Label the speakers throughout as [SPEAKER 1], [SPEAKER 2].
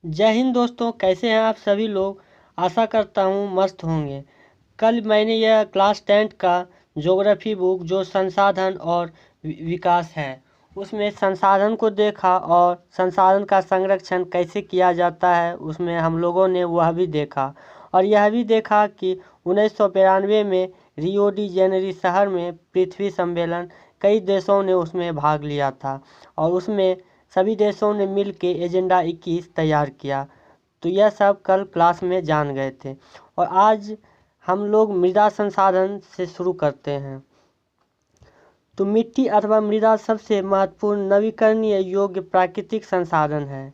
[SPEAKER 1] जय हिंद दोस्तों, कैसे हैं आप सभी लोग। आशा करता हूँ मस्त होंगे। कल मैंने यह क्लास 10th का ज्योग्राफी बुक जो संसाधन और विकास है उसमें संसाधन को देखा और संसाधन का संरक्षण कैसे किया जाता है उसमें हम लोगों ने वह भी देखा। और यह भी देखा कि 1992 में रियो डी जेनेरी शहर में पृथ्वी सम्मेलन कई देशों ने उसमें भाग लिया था और उसमें सभी देशों ने मिल के एजेंडा 21 तैयार किया। तो यह सब कल क्लास में जान गए थे और आज हम लोग मृदा संसाधन से शुरू करते हैं। तो मिट्टी अथवा मृदा सबसे महत्वपूर्ण नवीकरणीय योग्य प्राकृतिक संसाधन है।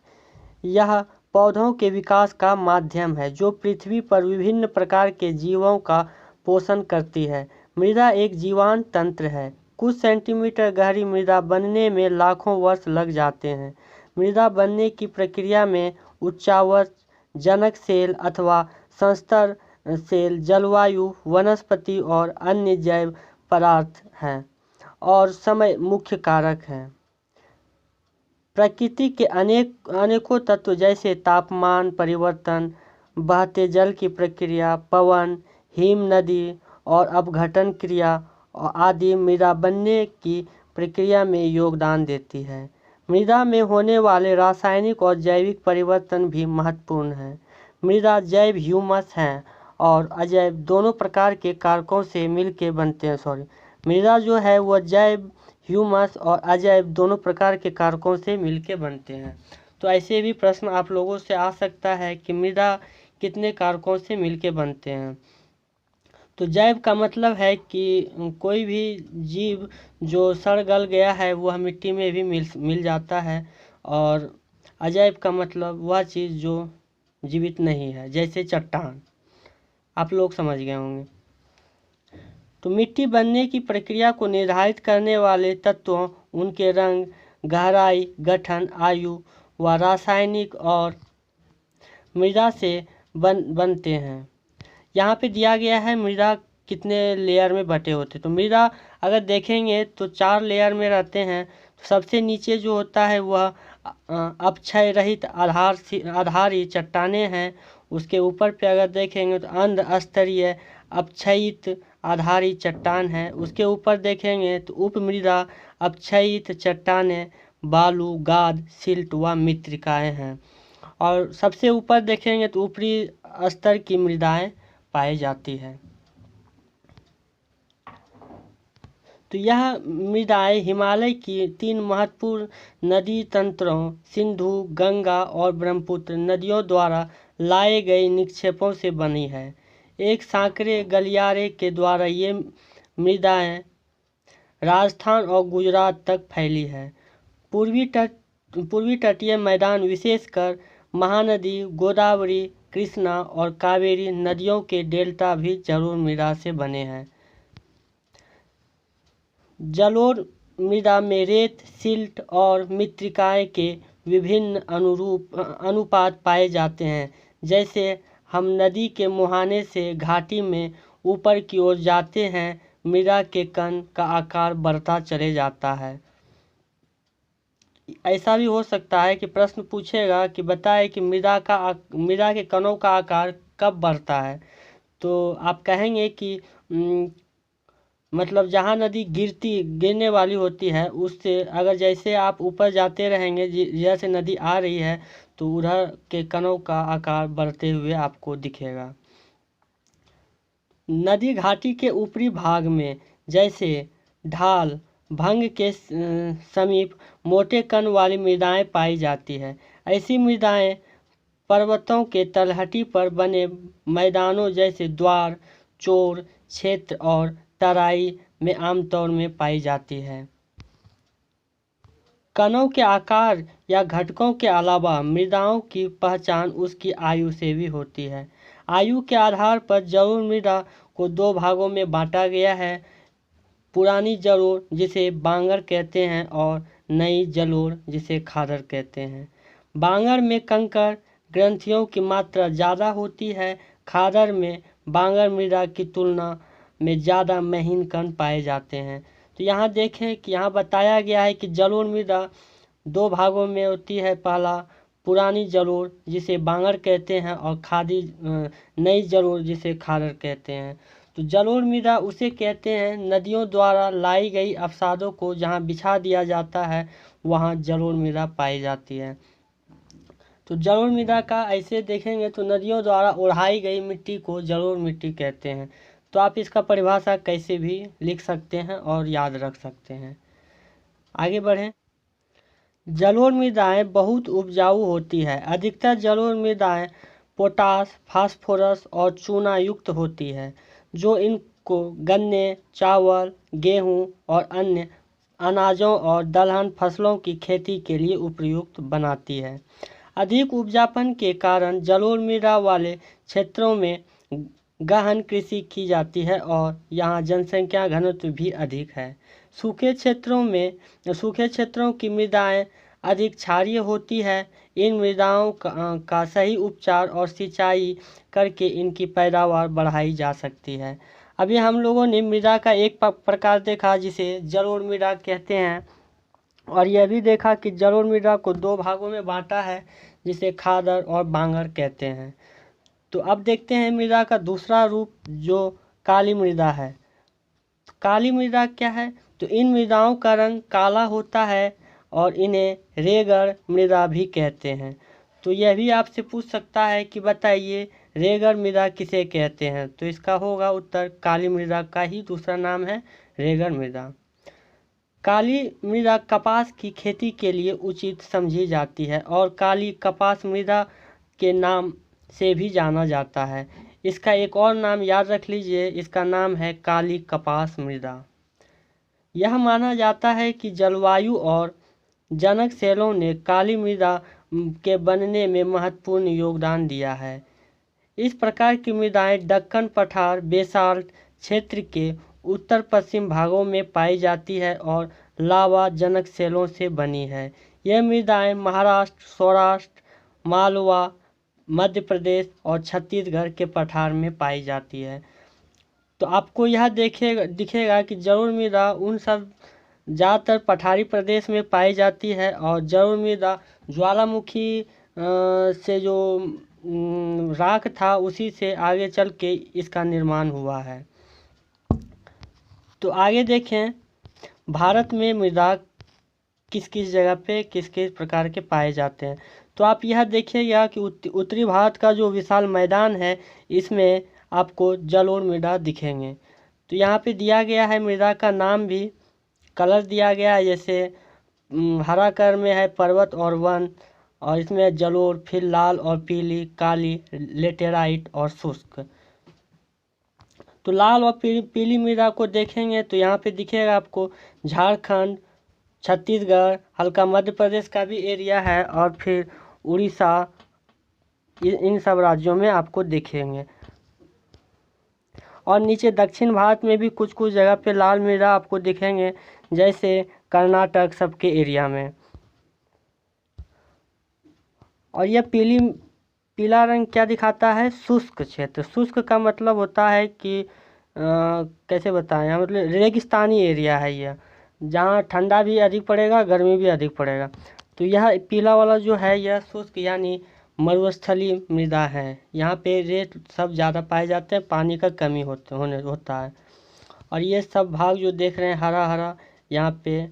[SPEAKER 1] यह पौधों के विकास का माध्यम है जो पृथ्वी पर विभिन्न प्रकार के जीवों का पोषण करती है। मृदा एक जीवांत तंत्र है। कुछ सेंटीमीटर गहरी मृदा बनने में लाखों वर्ष लग जाते हैं। मृदा बनने की प्रक्रिया में उच्चावच जनक सेल अथवा संस्तर सेल, जलवायु, वनस्पति और अन्य जैव पदार्थ हैं और समय मुख्य कारक हैं। प्रकृति के अनेकों तत्व जैसे तापमान परिवर्तन, बहते जल की प्रक्रिया, पवन, हिम नदी और अपघटन क्रिया आदि मृदा बनने की प्रक्रिया में योगदान देती है। मृदा में होने वाले रासायनिक और जैविक परिवर्तन भी महत्वपूर्ण हैं। मृदा जैव ह्यूमस हैं और अजैव दोनों प्रकार के कारकों से मिलकर बनते हैं। मृदा जो है वह जैव ह्यूमस और अजैव दोनों प्रकार के कारकों से मिलकर बनते हैं। तो ऐसे भी प्रश्न आप लोगों से आ सकता है कि मृदा कितने कारकों से मिलकर बनते हैं। तो जैव का मतलब है कि कोई भी जीव जो सड़ गल गया है वह मिट्टी में भी मिल जाता है, और अजैव का मतलब वह चीज़ जो जीवित नहीं है, जैसे चट्टान। आप लोग समझ गए होंगे। तो मिट्टी बनने की प्रक्रिया को निर्धारित करने वाले तत्वों, उनके रंग, गहराई, गठन, आयु व रासायनिक और मृदा से बनते हैं। यहाँ पे दिया गया है मृदा कितने लेयर में बटे होते। तो मृदा अगर देखेंगे तो 4 लेयर में रहते हैं। सबसे नीचे जो होता है वह अपक्षय रहित आधारी चट्टानें हैं। उसके ऊपर पे अगर देखेंगे तो अंध स्तरीय अपक्षयित आधारी चट्टान है। उसके ऊपर देखेंगे तो उपमृदा अपक्षयित चट्टानें, बालू, गाद, सिल्ट व मृत्तिकाएँ हैं। और सबसे ऊपर देखेंगे तो ऊपरी स्तर की मृदाएं पाई जाती है। तो यह मृदाएं हिमालय की 3 महत्वपूर्ण नदी तंत्रों सिंधु, गंगा और ब्रह्मपुत्र नदियों द्वारा लाए गए निक्षेपों से बनी है। एक सांकरे गलियारे के द्वारा ये मृदाएं राजस्थान और गुजरात तक फैली है। पूर्वी तटीय मैदान विशेषकर महानदी, गोदावरी, कृष्णा और कावेरी नदियों के डेल्टा भी जलोढ़ मृदा से बने हैं। जलोढ़ मृदा में रेत, सिल्ट और मृत्तिकाएं के विभिन्न अनुपात पाए जाते हैं। जैसे हम नदी के मुहाने से घाटी में ऊपर की ओर जाते हैं, मृदा के कण का आकार बढ़ता चले जाता है। ऐसा भी हो सकता है कि प्रश्न पूछेगा कि बताए कि मृदा के कणों का आकार कब बढ़ता है। तो आप कहेंगे कि मतलब जहाँ नदी गिरने वाली होती है उससे अगर जैसे आप ऊपर जाते रहेंगे, जैसे नदी आ रही है तो उधर के कणों का आकार बढ़ते हुए आपको दिखेगा। नदी घाटी के ऊपरी भाग में जैसे ढाल, भंग के समीप मोटे कण वाली मृदाएं पाई जाती है। ऐसी मृदाएं पर्वतों के तलहटी पर बने मैदानों जैसे द्वार, चोर क्षेत्र और तराई में आमतौर में पाई जाती है। कणों के आकार या घटकों के अलावा मृदाओं की पहचान उसकी आयु से भी होती है। आयु के आधार पर जलोढ़ मृदा को 2 भागों में बांटा गया है। पुरानी जलोढ़ जिसे बांगर कहते हैं और नई जलोढ़ जिसे खादर कहते हैं। बांगर में कंकड़ ग्रंथियों की मात्रा ज़्यादा होती है। खादर में बांगर मृदा की तुलना में ज़्यादा महीन कण पाए जाते हैं। तो यहाँ देखें कि यहाँ बताया गया है कि जलोढ़ मृदा 2 भागों में होती है। पहला पुरानी जलोढ़ जिसे बांगर कहते हैं और नई जलोढ़ जिसे खारर कहते हैं। तो जलोढ़ मृदा उसे कहते हैं नदियों द्वारा लाई गई अवसादों को जहाँ बिछा दिया जाता है वहाँ जलोढ़ मृदा पाई जाती है। तो जलोढ़ मृदा का ऐसे देखेंगे तो नदियों द्वारा उड़ाई गई मिट्टी को जलोढ़ मिट्टी कहते हैं। तो आप इसका परिभाषा कैसे भी लिख सकते हैं और याद रख सकते हैं। आगे बढ़ें। जलोढ़ मृदाएं बहुत उपजाऊ होती है। अधिकतर जलोढ़ मृदाएं पोटास, फास्फोरस और चूना युक्त होती है, जो इनको गन्ने, चावल, गेहूं और अन्य अनाजों और दलहन फसलों की खेती के लिए उपयुक्त बनाती है। अधिक उपजापन के कारण जलोढ़ मृदा वाले क्षेत्रों में गहन कृषि की जाती है और यहाँ जनसंख्या घनत्व भी अधिक है। सूखे क्षेत्रों की मृदाएं अधिक क्षारीय होती है। इन मृदाओं का सही उपचार और सिंचाई करके इनकी पैदावार बढ़ाई जा सकती है। अभी हम लोगों ने मृदा का एक प्रकार देखा जिसे जलोढ़ मृदा कहते हैं, और यह भी देखा कि जलोढ़ मृदा को दो भागों में बांटा है जिसे खादर और बांगर कहते हैं। तो अब देखते हैं मृदा का दूसरा रूप जो काली मृदा है। काली मृदा क्या है? तो इन मृदाओं का रंग काला होता है और इन्हें रेगड़ मृदा भी कहते हैं। तो यह भी आपसे पूछ सकता है कि बताइए रेगड़ मृदा किसे कहते हैं? तो इसका होगा उत्तर काली मृदा का ही दूसरा नाम है रेगड़ मृदा। काली मृदा कपास की खेती के लिए उचित समझी जाती है और काली कपास मृदा के नाम से भी जाना जाता है। इसका एक और नाम याद रख लीजिए, इसका नाम है काली कपास मृदा। यह माना जाता है कि जलवायु और जनक सेलों ने काली मृदा के बनने में महत्वपूर्ण योगदान दिया है। इस प्रकार की मृदाएं दक्कन पठार बेसाल्ट क्षेत्र के उत्तर पश्चिम भागों में पाई जाती है और लावा जनक सेलों से बनी है। यह मृदाएं महाराष्ट्र, सौराष्ट्र, मालवा, मध्य प्रदेश और छत्तीसगढ़ के पठार में पाई जाती है। तो आपको यह दिखेगा कि जलोढ़ मृदा उन सब ज़्यादातर पठारी प्रदेश में पाई जाती है और जलोढ़ मृदा ज्वालामुखी से जो राख था उसी से आगे चल के इसका निर्माण हुआ है। तो आगे देखें भारत में मृदा किस किस जगह पे किस किस प्रकार के पाए जाते हैं। तो आप यह देखिएगा कि उत्तरी भारत का जो विशाल मैदान है इसमें आपको जलोढ़ मृदा दिखेंगे। तो यहाँ पे दिया गया है मृदा का नाम भी, कलर दिया गया है, जैसे हरा कलर में है पर्वत और वन, और इसमें जलोढ़, फिर लाल और पीली, काली, लेटेराइट और शुष्क। तो लाल और पीली मृदा को देखेंगे तो यहाँ पे दिखेगा आपको झारखंड, छत्तीसगढ़, हल्का मध्य प्रदेश का भी एरिया है और फिर उड़ीसा, इन सब राज्यों में आपको दिखेंगे। और नीचे दक्षिण भारत में भी कुछ कुछ जगह पे लाल मृदा आपको दिखेंगे, जैसे कर्नाटक सबके एरिया में। और यह पीला रंग क्या दिखाता है? शुष्क क्षेत्र। शुष्क का मतलब होता है कि कैसे बताएं, मतलब रेगिस्तानी एरिया है यह, जहाँ ठंडा भी अधिक पड़ेगा, गर्मी भी अधिक पड़ेगा। तो यह पीला वाला जो है यह शुष्क यानी मरुस्थलीय मृदा है। यहाँ पे रेत सब ज़्यादा पाए जाते हैं, पानी का कमी होता है। और ये सब भाग जो देख रहे हैं हरा हरा, यहाँ पे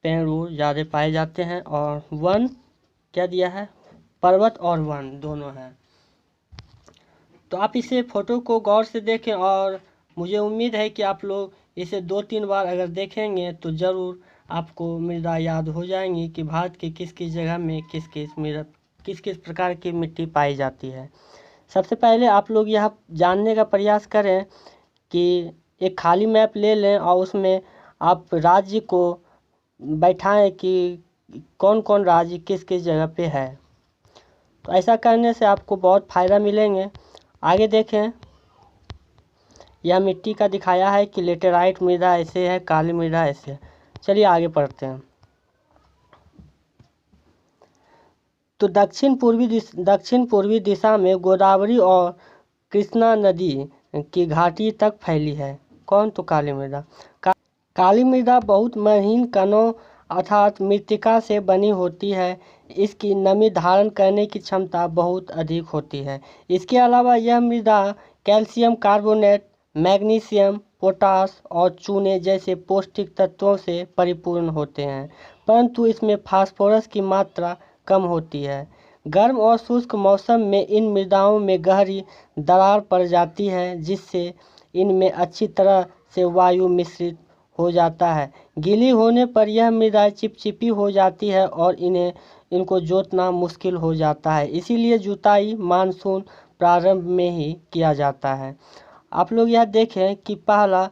[SPEAKER 1] पेड़ ज़्यादा पाए जाते हैं। और वन क्या दिया है? पर्वत और वन दोनों हैं। तो आप इसे फोटो को गौर से देखें और मुझे उम्मीद है कि आप लोग इसे 2-3 बार अगर देखेंगे तो ज़रूर आपको मृदा याद हो जाएंगी कि भारत के किस किस जगह में किस किस प्रकार की मिट्टी पाई जाती है। सबसे पहले आप लोग यह जानने का प्रयास करें कि एक खाली मैप ले लें और उसमें आप राज्य को बैठाएं कि कौन कौन राज्य किस किस जगह पे है। तो ऐसा करने से आपको बहुत फ़ायदा मिलेंगे। आगे देखें, यह मिट्टी का दिखाया है कि लेटेराइट मृदा ऐसे है, काली मृदा ऐसे है। चलिए आगे पढ़ते हैं। तो दक्षिण पूर्वी दिशा में गोदावरी और कृष्णा नदी की घाटी तक फैली है। कौन? तो काली मृदा। काली मृदा बहुत महीन कणों अर्थात मृत्तिका से बनी होती है। इसकी नमी धारण करने की क्षमता बहुत अधिक होती है। इसके अलावा यह मृदा कैल्शियम कार्बोनेट, मैग्नीशियम, पोटास और चूने जैसे पौष्टिक तत्वों से परिपूर्ण होते हैं, परंतु इसमें फास्फोरस की मात्रा कम होती है। गर्म और शुष्क मौसम में इन मृदाओं में गहरी दरार पड़ जाती है, जिससे इनमें अच्छी तरह से वायु मिश्रित हो जाता है। गीली होने पर यह मृदा चिपचिपी हो जाती है और इनको जोतना मुश्किल हो जाता है। इसीलिए जुताई मानसून प्रारंभ में ही किया जाता है। आप लोग यह देखें कि पहला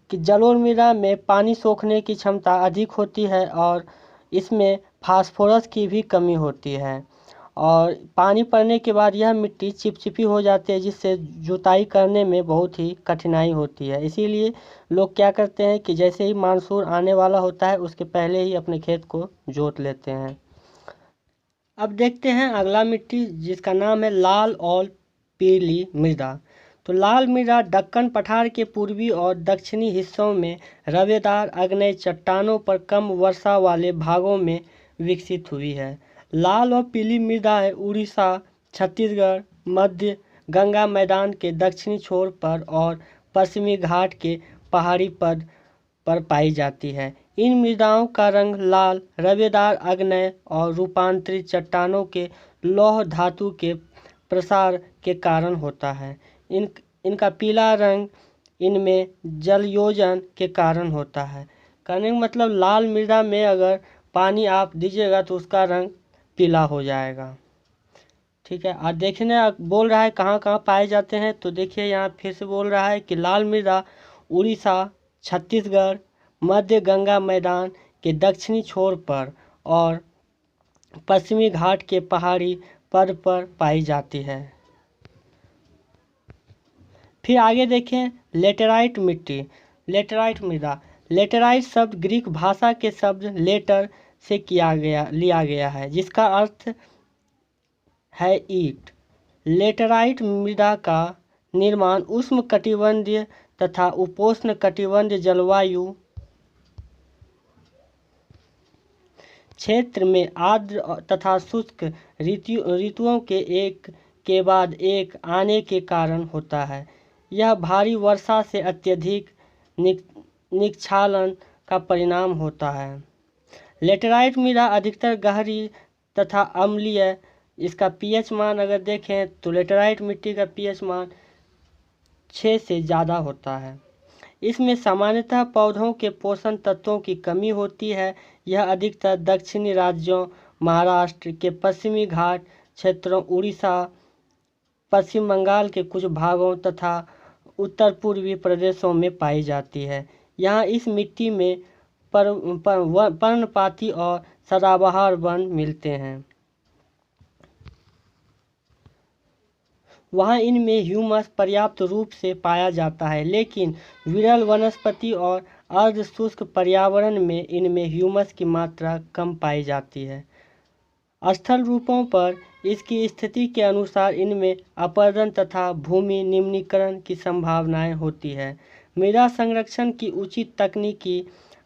[SPEAKER 1] कि जलोढ़ मृदा में पानी सोखने की क्षमता अधिक होती है और इसमें फास्फोरस की भी कमी होती है, और पानी पड़ने के बाद यह मिट्टी चिपचिपी हो जाती है, जिससे जुताई करने में बहुत ही कठिनाई होती है। इसीलिए लोग क्या करते हैं कि जैसे ही मानसून आने वाला होता है उसके पहले ही अपने खेत को जोत लेते हैं। अब देखते हैं अगला मिट्टी, जिसका नाम है लाल और पीली मृदा। तो लाल मृदा दक्कन पठार के पूर्वी और दक्षिणी हिस्सों में रवेदार आग्नेय चट्टानों पर कम वर्षा वाले भागों में विकसित हुई है। लाल और पीली मृदाएं उड़ीसा, छत्तीसगढ़, मध्य गंगा मैदान के दक्षिणी छोर पर और पश्चिमी घाट के पहाड़ी पद पर पाई जाती है। इन मृदाओं का रंग लाल रवेदार आग्नेय और रूपांतरित चट्टानों के लौह धातु के प्रसार के कारण होता है। इनका पीला रंग इनमें जलयोजन के कारण होता है। कहने का मतलब लाल मृदा में अगर पानी आप दीजिएगा तो उसका रंग पीला हो जाएगा। ठीक है, और देखने बोल रहा है कहाँ कहाँ पाए जाते हैं, तो देखिए यहाँ फिर से बोल रहा है कि लाल मृदा उड़ीसा, छत्तीसगढ़, मध्य गंगा मैदान के दक्षिणी छोर पर और पश्चिमी घाट के पहाड़ी पद पर पाई जाती है। फिर आगे देखें लेटेराइट मिट्टी, लेटेराइट मृदा। लेटेराइट शब्द ग्रीक भाषा के शब्द लेटर से लिया गया है, जिसका अर्थ है ईंट। लेटेराइट मृदा का निर्माण उष्ण कटिबंधीय तथा उपोष्ण कटिबंधीय जलवायु क्षेत्र में आर्द्र तथा शुष्क ऋतुओं के एक के बाद एक आने के कारण होता है। यह भारी वर्षा से अत्यधिक निक्षालन का परिणाम होता है। लेटेराइट मृदा अधिकतर गहरी तथा अम्लीय। इसका पीएच मान अगर देखें तो लेटेराइट मिट्टी का पीएच मान 6 से ज़्यादा होता है। इसमें सामान्यतः पौधों के पोषण तत्वों की कमी होती है। यह अधिकतर दक्षिणी राज्यों, महाराष्ट्र के पश्चिमी घाट क्षेत्रों, उड़ीसा, पश्चिम बंगाल के कुछ भागों तथा उत्तर पूर्वी प्रदेशों में पाई जाती है। यहाँ इस मिट्टी में पर्णपाती और सदाबहार वन मिलते हैं। वहाँ इनमें ह्यूमस पर्याप्त रूप से पाया जाता है, लेकिन विरल वनस्पति और अर्ध शुष्क पर्यावरण में इनमें ह्यूमस की मात्रा कम पाई जाती है। स्थल रूपों पर इसकी स्थिति के अनुसार इनमें अपरदन तथा भूमि निम्नीकरण की संभावनाएं होती है। मृदा संरक्षण की उचित तकनीकी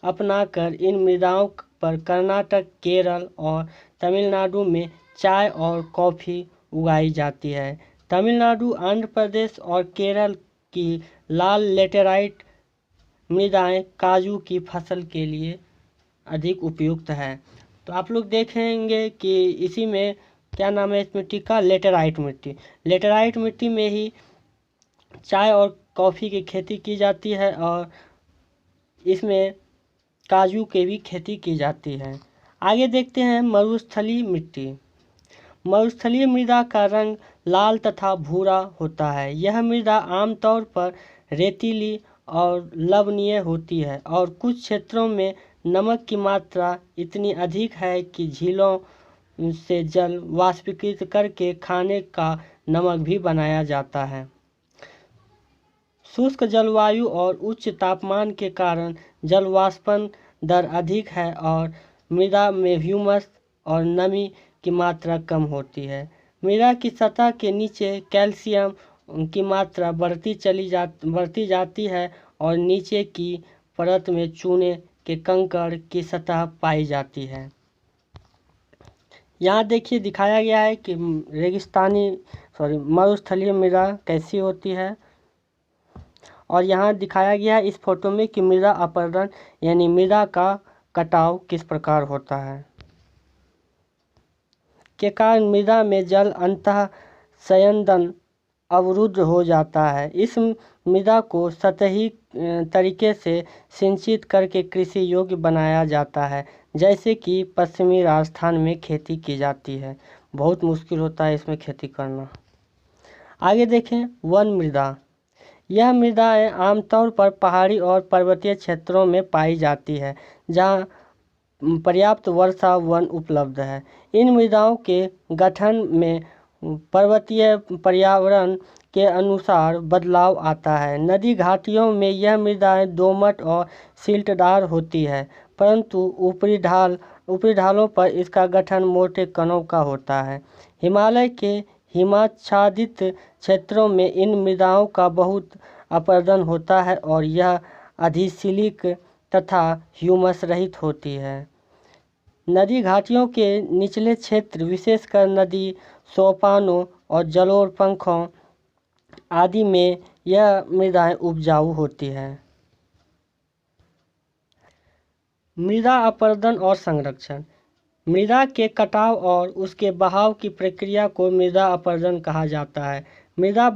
[SPEAKER 1] अपनाकर इन मृदाओं पर कर्नाटक, केरल और तमिलनाडु में चाय और कॉफ़ी उगाई जाती है। तमिलनाडु, आंध्र प्रदेश और केरल की लाल लेटेराइट मृदाएं काजू की फसल के लिए अधिक उपयुक्त है। तो आप लोग देखेंगे कि इसी में क्या नाम है इस मिट्टी का, लेटेराइट मिट्टी। लेटेराइट मिट्टी में ही चाय और कॉफ़ी की खेती की जाती है और इसमें काजू की भी खेती की जाती है। आगे देखते हैं मरुस्थलीय मिट्टी। मरुस्थलीय मृदा का रंग लाल तथा भूरा होता है। यह मृदा आमतौर पर रेतीली और लवणीय होती है और कुछ क्षेत्रों में नमक की मात्रा इतनी अधिक है कि झीलों से जल वाष्पीकृत करके खाने का नमक भी बनाया जाता है। शुष्क जलवायु और उच्च तापमान के कारण जल वाष्पन दर अधिक है और मृदा में ह्यूमस और नमी की मात्रा कम होती है। मृदा की सतह के नीचे कैल्शियम की मात्रा बढ़ती जाती है और नीचे की परत में चूने के कंकड़ की सतह पाई जाती है। यहाँ देखिए दिखाया गया है कि मरुस्थलीय मृदा कैसी होती है, और यहाँ दिखाया गया है इस फोटो में कि मृदा अपरदन यानी मृदा का कटाव किस प्रकार होता है। के कारण मृदा में जल अंतः संयंदन अवरुद्ध हो जाता है। इस मृदा को सतही तरीके से सिंचित करके कृषि योग्य बनाया जाता है, जैसे कि पश्चिमी राजस्थान में खेती की जाती है। बहुत मुश्किल होता है इसमें खेती करना। आगे देखें वन मृदा। यह मृदाएं आमतौर पर पहाड़ी और पर्वतीय क्षेत्रों में पाई जाती है, जहाँ पर्याप्त वर्षा वन उपलब्ध है। इन मृदाओं के गठन में पर्वतीय पर्यावरण के अनुसार बदलाव आता है। नदी घाटियों में यह मृदाएं दोमट और सिल्टदार होती है, परंतु ऊपरी ढालों पर इसका गठन मोटे कणों का होता है। हिमालय के हिमाच्छादित क्षेत्रों में इन मृदाओं का बहुत अपरदन होता है और यह अधिशिलिक तथा ह्यूमस रहित होती है। नदी घाटियों के निचले क्षेत्र विशेषकर नदी सोपानों और जलोढ़ पंखों आदि में यह मृदाएं उपजाऊ होती है। मृदा अपरदन और संरक्षण। मृदा के कटाव और उसके बहाव की प्रक्रिया को मृदा अपरदन कहा जाता है। मृदा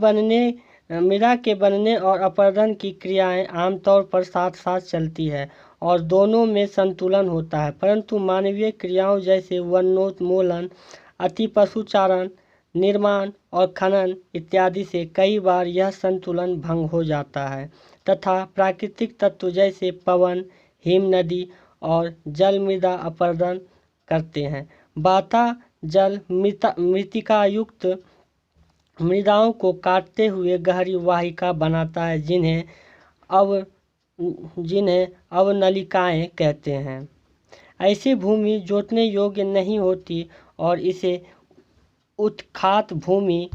[SPEAKER 1] के बनने और अपरदन की क्रियाएं आमतौर पर साथ साथ चलती है और दोनों में संतुलन होता है, परंतु मानवीय क्रियाओं जैसे वनोन्मूलन, अति पशुचारण, निर्माण और खनन इत्यादि से कई बार यह संतुलन भंग हो जाता है तथा प्राकृतिक तत्व जैसे पवन, हिम नदी और जल मृदा अपरदन करते हैं। बहता जल मृतिकायुक्त मृदाओं को काटते हुए गहरी वाहिका बनाता है, जिन्हें अवनलिकाएं कहते हैं। ऐसी भूमि जोतने योग्य नहीं होती और इसे उत्खात भूमि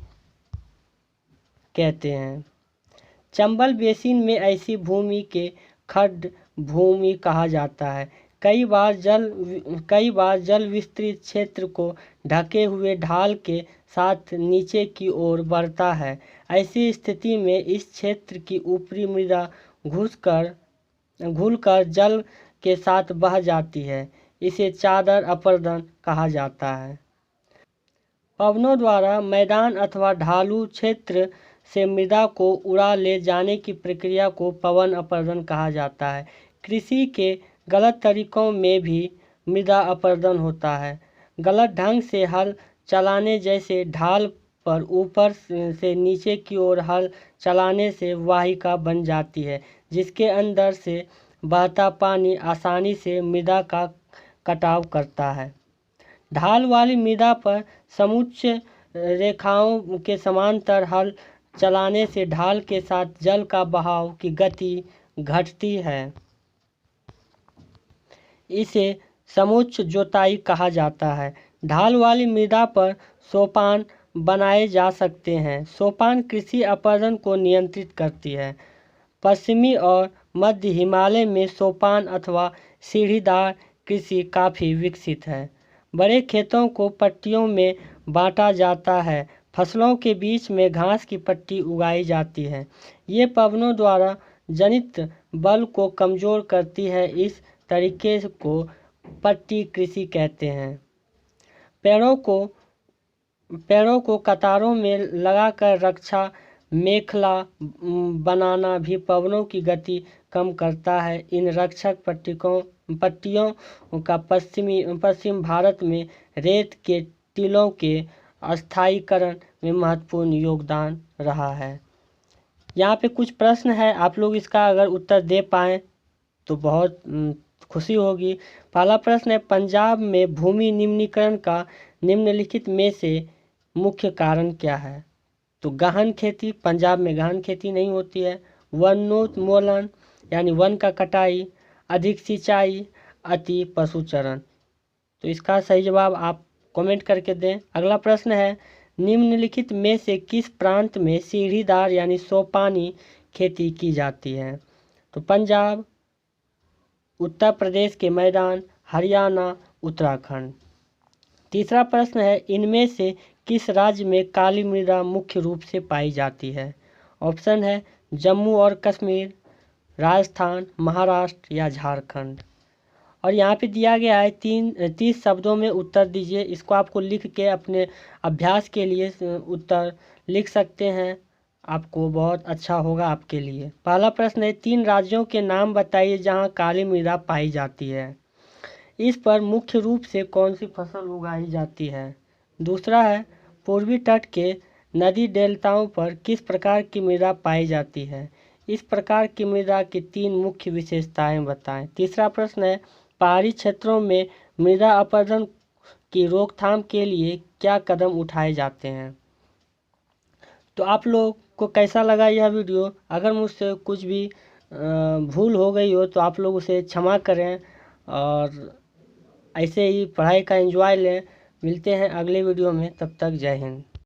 [SPEAKER 1] कहते हैं। चंबल बेसिन में ऐसी भूमि के खड्ड भूमि कहा जाता है। कई बार जल विस्तृत क्षेत्र को ढके हुए ढाल के साथ नीचे की ओर बढ़ता है। ऐसी स्थिति में इस क्षेत्र की ऊपरी मृदा घुलकर जल के साथ बह जाती है। इसे चादर अपरदन कहा जाता है। पवनों द्वारा मैदान अथवा ढालू क्षेत्र से मृदा को उड़ा ले जाने की प्रक्रिया को पवन अपरदन कहा जाता है। कृषि के गलत तरीकों में भी मृदा अपरदन होता है। गलत ढंग से हल चलाने, जैसे ढाल पर ऊपर से नीचे की ओर हल चलाने से वाहिका बन जाती है, जिसके अंदर से बहता पानी आसानी से मृदा का कटाव करता है। ढाल वाली मृदा पर समुच्च रेखाओं के समांतर हल चलाने से ढाल के साथ जल का बहाव की गति घटती है। इसे समुच्च जोताई कहा जाता है। ढाल वाली मृदा पर सोपान बनाए जा सकते हैं। सोपान कृषि अपरदन को नियंत्रित करती है। पश्चिमी और मध्य हिमालय में सोपान अथवा सीढ़ीदार कृषि काफ़ी विकसित है। बड़े खेतों को पट्टियों में बांटा जाता है। फसलों के बीच में घास की पट्टी उगाई जाती है। ये पवनों द्वारा जनित बल को कमज़ोर करती है। इस तरीके को पट्टी कृषि कहते हैं। पेड़ों को कतारों में लगाकर रक्षा मेखला बनाना भी पवनों की गति कम करता है। इन रक्षक पट्टियों का पश्चिम भारत में रेत के टीलों के अस्थायीकरण में महत्वपूर्ण योगदान रहा है। यहाँ पे कुछ प्रश्न है, आप लोग इसका अगर उत्तर दे पाएँ तो बहुत खुशी होगी। पहला प्रश्न है, पंजाब में भूमि निम्नीकरण का निम्नलिखित में से मुख्य कारण क्या है? तो गहन खेती, पंजाब में गहन खेती नहीं होती है। वनोन्मूलन यानी वन का कटाई, अधिक सिंचाई, अति पशुचरण। तो इसका सही जवाब आप कमेंट करके दें। अगला प्रश्न है, निम्नलिखित में से किस प्रांत में सीढ़ीदार यानी सोपानी खेती की जाती है? तो पंजाब, उत्तर प्रदेश के मैदान, हरियाणा, उत्तराखंड। तीसरा प्रश्न है, इनमें से किस राज्य में काली मृदा मुख्य रूप से पाई जाती है? ऑप्शन है जम्मू और कश्मीर, राजस्थान, महाराष्ट्र या झारखंड। और यहाँ पे दिया गया है 30 शब्दों में उत्तर दीजिए। इसको आपको लिख के अपने अभ्यास के लिए उत्तर लिख सकते हैं, आपको बहुत अच्छा होगा आपके लिए। पहला प्रश्न है, 3 राज्यों के नाम बताइए जहाँ काली मृदा पाई जाती है। इस पर मुख्य रूप से कौन सी फसल उगाई जाती है? दूसरा है, पूर्वी तट के नदी डेल्टाओं पर किस प्रकार की मृदा पाई जाती है? इस प्रकार की मृदा की 3 मुख्य विशेषताएं बताएं। तीसरा प्रश्न है, पहाड़ी क्षेत्रों में मृदा अपरदन की रोकथाम के लिए क्या कदम उठाए जाते हैं? तो आप लोग को कैसा लगा यह वीडियो? अगर मुझसे कुछ भी भूल हो गई हो तो आप लोग उसे क्षमा करें और ऐसे ही पढ़ाई का एंजॉय लें। मिलते हैं अगले वीडियो में, तब तक जय हिंद।